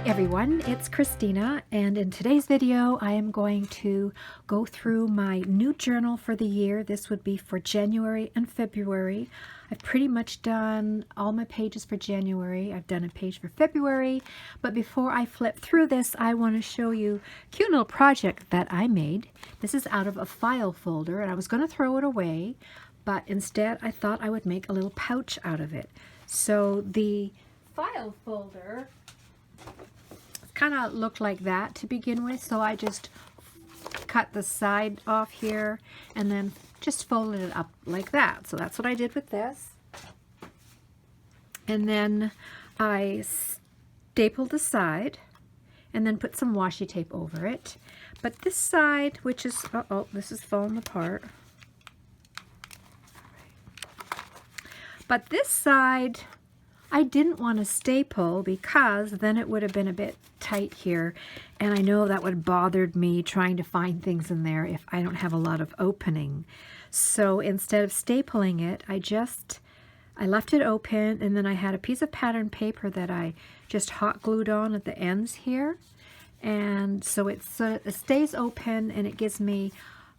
Everyone, it's Christina, and in today's video I am going to go through my new journal for the year. This would be for January and February. I've pretty much done all my pages for January. I've done a page for February, but before I flip through this, I want to show you a cute little project that I made. This is out of a file folder, and I was going to throw it away, but instead I thought I would make a little pouch out of it. So the file folder kind of looked like that to begin with, so I just cut the side off here and then just folded it up like that. So that's what I did with this. And then I stapled the side and then put some washi tape over it. But this side, which is, this is falling apart. But this side I didn't want to staple because then it would have been a bit tight here, and I know that would have bothered me trying to find things in there if I don't have a lot of opening. So instead of stapling it, I left it open, and then I had a piece of pattern paper that I just hot glued on at the ends here, and so it stays open and it gives me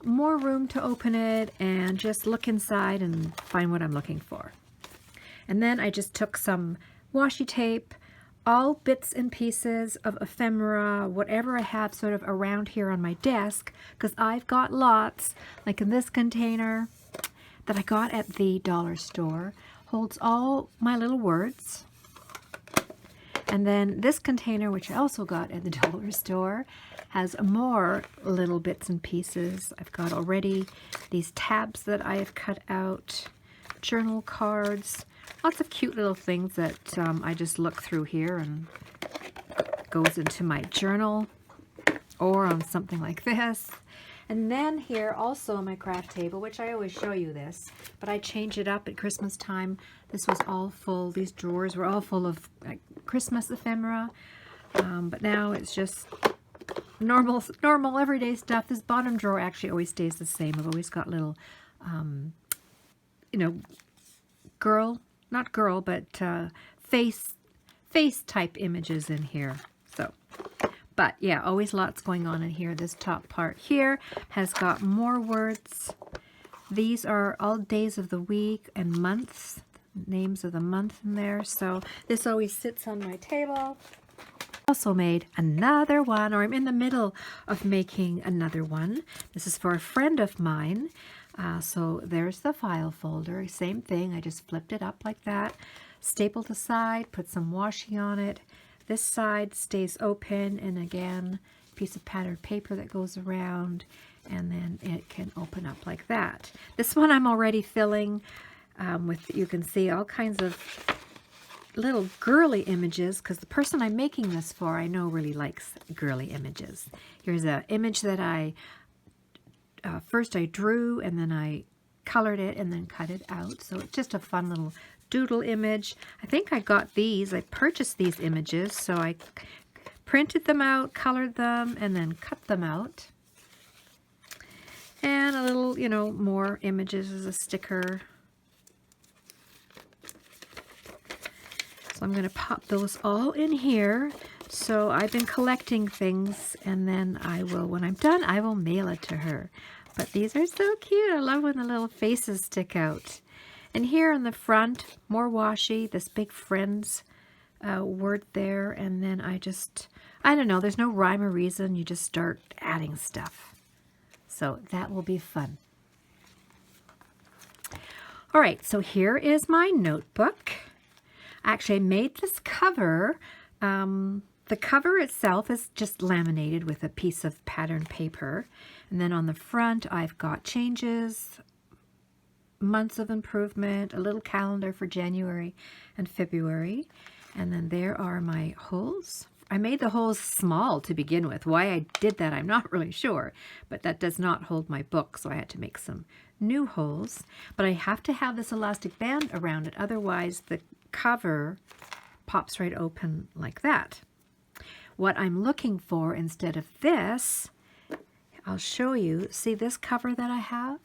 more room to open it and just look inside and find what I'm looking for. And then I just took some washi tape, all bits and pieces of ephemera, whatever I have sort of around here on my desk, because I've got lots, like in this container that I got at the dollar store, holds all my little words. And then this container, which I also got at the dollar store, has more little bits and pieces. I've got already these tabs that I have cut out, journal cards, lots of cute little things that I just look through here and goes into my journal or on something like this. And then here also on my craft table, which I always show you this, but I change it up at Christmas time. This was all full, these drawers were all full of Christmas ephemera, but now it's just normal everyday stuff. This bottom drawer actually always stays the same. I've always got little, not girl, but face type images in here. So, but yeah, always lots going on in here. This top part here has got more words. These are all days of the week and months, names of the month in there. So this always sits on my table. Also made another one, or I'm in the middle of making another one. This is for a friend of mine. So there's the file folder, same thing. I just flipped it up like that, stapled the side, put some washi on it. This side stays open, and again, piece of patterned paper that goes around, and then it can open up like that. This one I'm already filling with, you can see all kinds of little girly images, because the person I'm making this for I know really likes girly images. Here's an image that first I drew, and then I colored it and then cut it out. So it's just a fun little doodle image. I think I got these. I purchased these images, so I printed them out, colored them, and then cut them out. And a little, more images as a sticker. So I'm going to pop those all in here. So I've been collecting things, and then I will, when I'm done, I will mail it to her. But these are so cute. I love when the little faces stick out. And here on the front, more washi, this big friends word there. And then I don't know, there's no rhyme or reason. You just start adding stuff. So that will be fun. All right, so here is my notebook. Actually, I made this cover. The cover itself is just laminated with a piece of patterned paper. And then on the front, I've got changes, months of improvement, a little calendar for January and February. And then there are my holes. I made the holes small to begin with. Why I did that, I'm not really sure. But that does not hold my book, so I had to make some new holes. But I have to have this elastic band around it, otherwise the cover pops right open like that. What I'm looking for instead of this, I'll show you. See this cover that I have?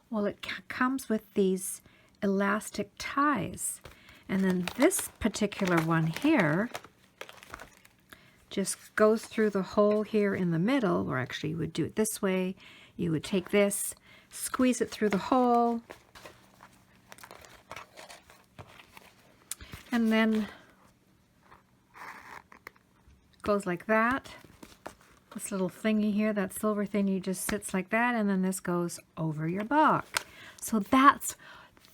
Well, it comes with these elastic ties. And then this particular one here just goes through the hole here in the middle, or actually you would do it this way. You would take this, squeeze it through the hole, and then goes like that. This little thingy here, that silver thingy just sits like that, and then this goes over your book. So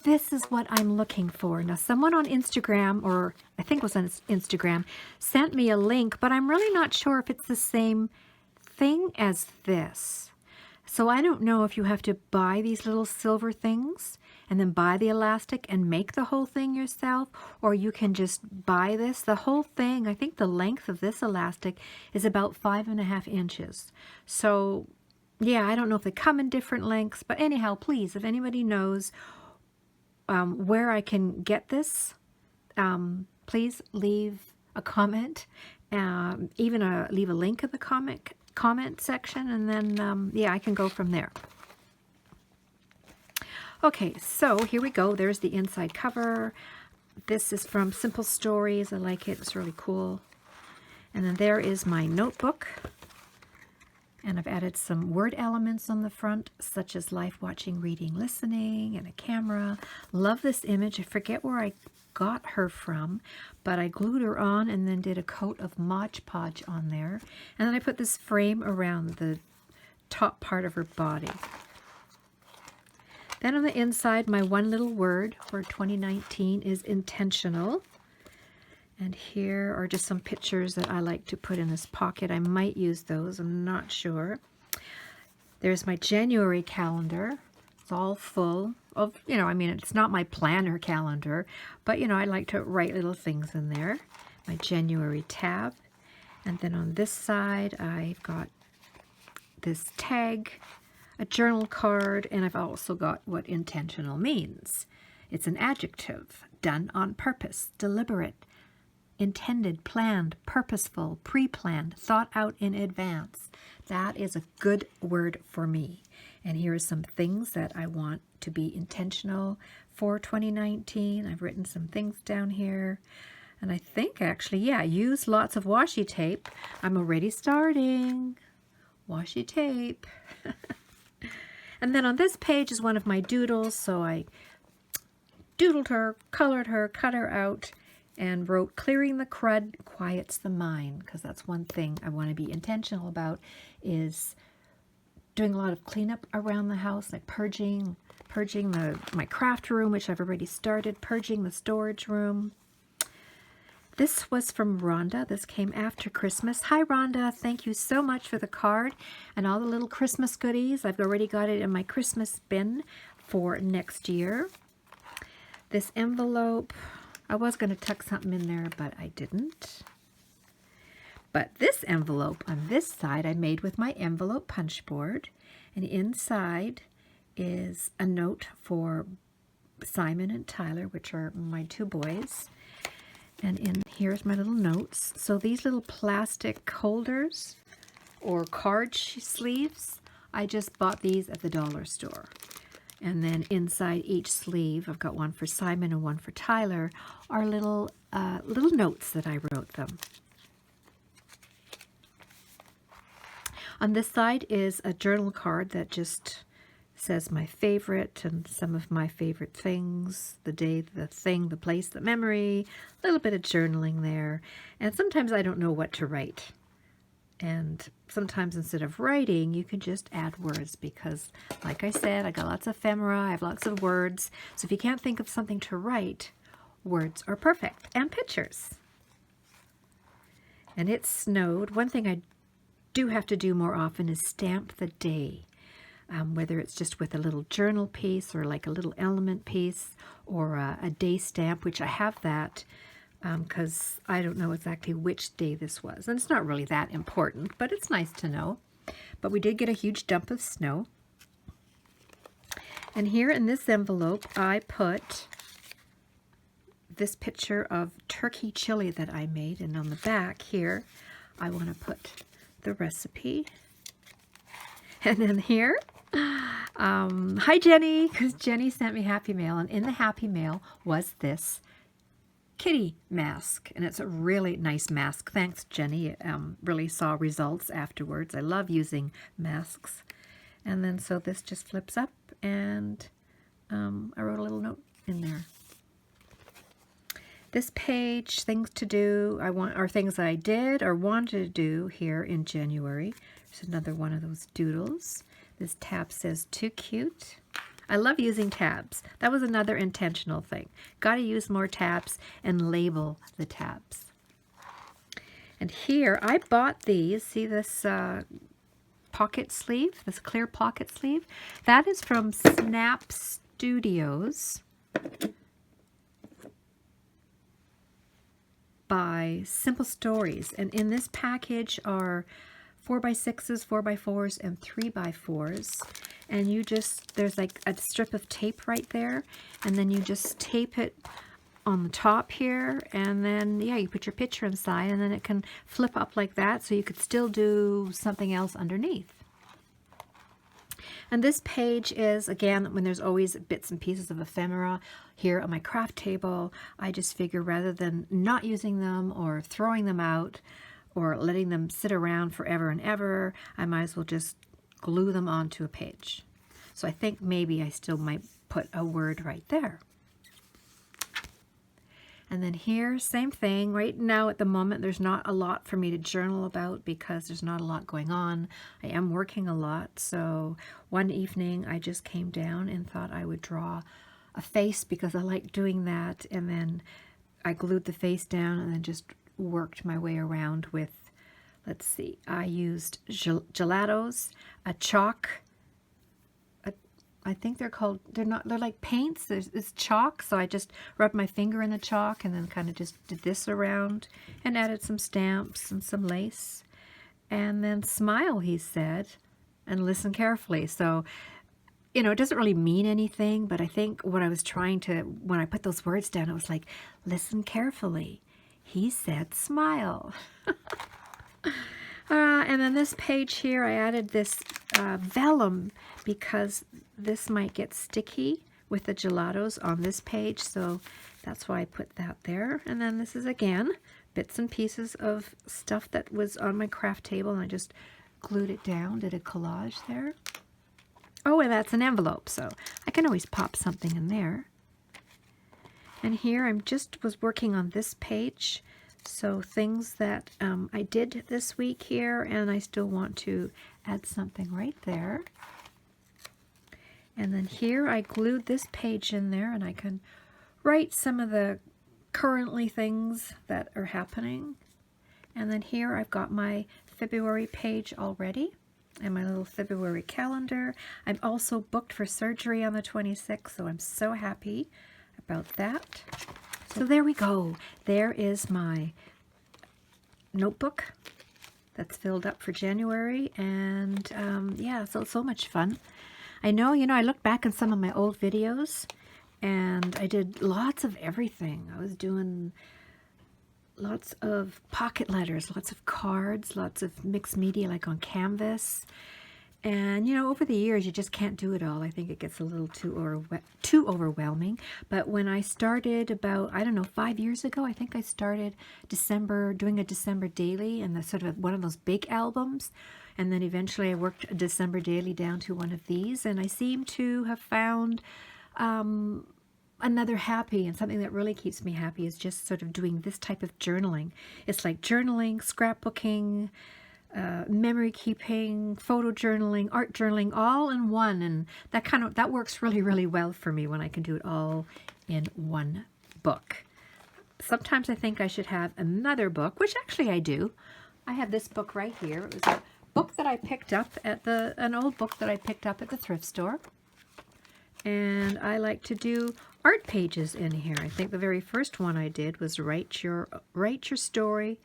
this is what I'm looking for. Now, someone on Instagram, or I think it was on Instagram, sent me a link, but I'm really not sure if it's the same thing as this. So I don't know if you have to buy these little silver things and then buy the elastic and make the whole thing yourself, or you can just buy this. The whole thing, I think the length of this elastic is about 5.5 inches. So yeah, I don't know if they come in different lengths, but anyhow, please, if anybody knows where I can get this, please leave a comment, even leave a link in the comment section, and then yeah, I can go from there. Okay, so here we go. There's the inside cover. This is from Simple Stories. I like it. It's really cool. And then there is my notebook. And I've added some word elements on the front, such as life, watching, reading, listening, and a camera. Love this image. I forget where I got her from, but I glued her on and then did a coat of Mod Podge on there. And then I put this frame around the top part of her body. Then on the inside, my one little word for 2019 is intentional. And here are just some pictures that I like to put in this pocket. I might use those, I'm not sure. There's my January calendar. It's all full of, you know, I mean, it's not my planner calendar, but, you know, I like to write little things in there. My January tab. And then on this side, I've got this tag, a journal card, and I've also got what intentional means. It's an adjective, done on purpose, deliberate, intended, planned, purposeful, pre-planned, thought out in advance. That is a good word for me. And here are some things that I want to be intentional for 2019. I've written some things down here. And I think actually, yeah, use lots of washi tape. I'm already starting. Washi tape. And then on this page is one of my doodles. So I doodled her, colored her, cut her out, and wrote, clearing the crud quiets the mind, because that's one thing I want to be intentional about, is doing a lot of cleanup around the house, like purging my craft room, which I've already started, purging the storage room. This was from Rhonda. This came after Christmas. Hi, Rhonda. Thank you so much for the card and all the little Christmas goodies. I've already got it in my Christmas bin for next year. This envelope, I was going to tuck something in there, but I didn't. But this envelope on this side I made with my envelope punch board. And inside is a note for Simon and Tyler, which are my two boys. And in here's my little notes. So these little plastic holders or card sleeves, I just bought these at the dollar store. And then inside each sleeve, I've got one for Simon and one for Tyler, are little notes that I wrote them. On this side is a journal card that just says my favorite and some of my favorite things, the day, the thing, the place, the memory, a little bit of journaling there. And sometimes I don't know what to write. And sometimes instead of writing, you can just add words because, like I said, I got lots of ephemera, I have lots of words. So if you can't think of something to write, words are perfect. And pictures. And it snowed. One thing I do have to do more often is stamp the day. Whether it's just with a little journal piece or like a little element piece or a day stamp, which I have that because I don't know exactly which day this was. And it's not really that important, but it's nice to know. But we did get a huge dump of snow. And here in this envelope, I put this picture of turkey chili that I made. And on the back here, I want to put the recipe. And then here, hi Jenny, because Jenny sent me Happy Mail, and in the Happy Mail was this kitty mask, and it's a really nice mask. Thanks, Jenny. Really saw results afterwards. I love using masks. And then so this just flips up, and I wrote a little note in there. This page, things to do, or things I did or wanted to do here in January. There's another one of those doodles. This tab says, too cute. I love using tabs. That was another intentional thing. Got to use more tabs and label the tabs. And here, I bought these. See this pocket sleeve, this clear pocket sleeve? That is from Snap Studios by Simple Stories. And in this package are 4x6s, 4x4s, and 3x4s. And you just, there's like a strip of tape right there, and then you just tape it on the top here, and then, yeah, you put your picture inside, and then it can flip up like that, so you could still do something else underneath. And this page is, again, when there's always bits and pieces of ephemera here on my craft table, I just figure rather than not using them or throwing them out or letting them sit around forever and ever, I might as well just glue them onto a page. So I think maybe I still might put a word right there. And then here, same thing. Right now at the moment, there's not a lot for me to journal about because there's not a lot going on. I am working a lot. So one evening I just came down and thought I would draw a face because I like doing that. And then I glued the face down and then just worked my way around with, let's see, I used gelatos, a chalk, I think they're called, they're like paints, it's chalk, so I just rubbed my finger in the chalk and then kind of just did this around and added some stamps and some lace. And then smile, he said, and listen carefully. So, you know, it doesn't really mean anything, but I think what I was trying to, when I put those words down, it was like, listen carefully. He said smile. And then this page here, I added this vellum because this might get sticky with the gelatos on this page, so that's why I put that there. And then this is, again, bits and pieces of stuff that was on my craft table, and I just glued it down, did a collage there. Oh, and that's an envelope, so I can always pop something in there. And here I was working on this page. So things that I did this week here, and I still want to add something right there. And then here I glued this page in there, and I can write some of the currently things that are happening. And then here I've got my February page already and my little February calendar. I'm also booked for surgery on the 26th, so I'm so happy about that. So there we go. There is my notebook that's filled up for January, and yeah, so much fun. I know, you know, I look back on some of my old videos, and I did lots of everything. I was doing lots of pocket letters, lots of cards, lots of mixed media like on canvas. And, you know, over the years, you just can't do it all. I think it gets a little too overwhelming. But when I started about, I don't know, 5 years ago, I think I started doing a December daily, and that's sort of one of those big albums. And then eventually I worked a December daily down to one of these. And I seem to have found another happy, and something that really keeps me happy is just sort of doing this type of journaling. It's like journaling, scrapbooking, memory keeping, photo journaling, art journaling, all in one, and that works really, really well for me when I can do it all in one book. Sometimes I think I should have another book, which actually I do. I have this book right here. It was a book that I picked up at an old book that I picked up at the thrift store, and I like to do art pages in here. I think the very first one I did was write your story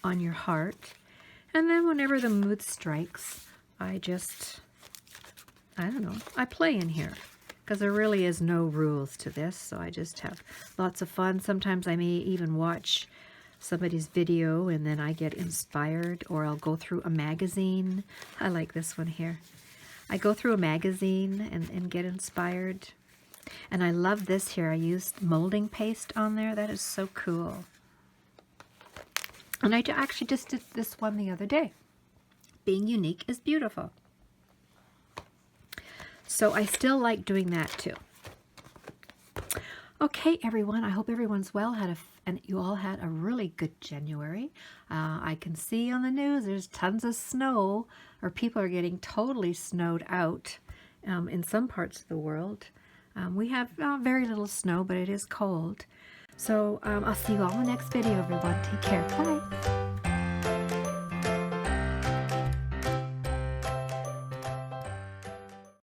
on your heart. And then whenever the mood strikes, I don't know, I play in here. Because there really is no rules to this, so I just have lots of fun. Sometimes I may even watch somebody's video and then I get inspired, or I'll go through a magazine. I like this one here. I go through a magazine and get inspired. And I love this here. I used molding paste on there. That is so cool. And I actually just did this one the other day. Being unique is beautiful. So I still like doing that too. Okay, everyone. I hope everyone's well. And you all had a really good January. I can see on the news there's tons of snow, or people are getting totally snowed out in some parts of the world. We have very little snow, but it is cold. So I'll see you all in the next video, everyone. Take care. Bye.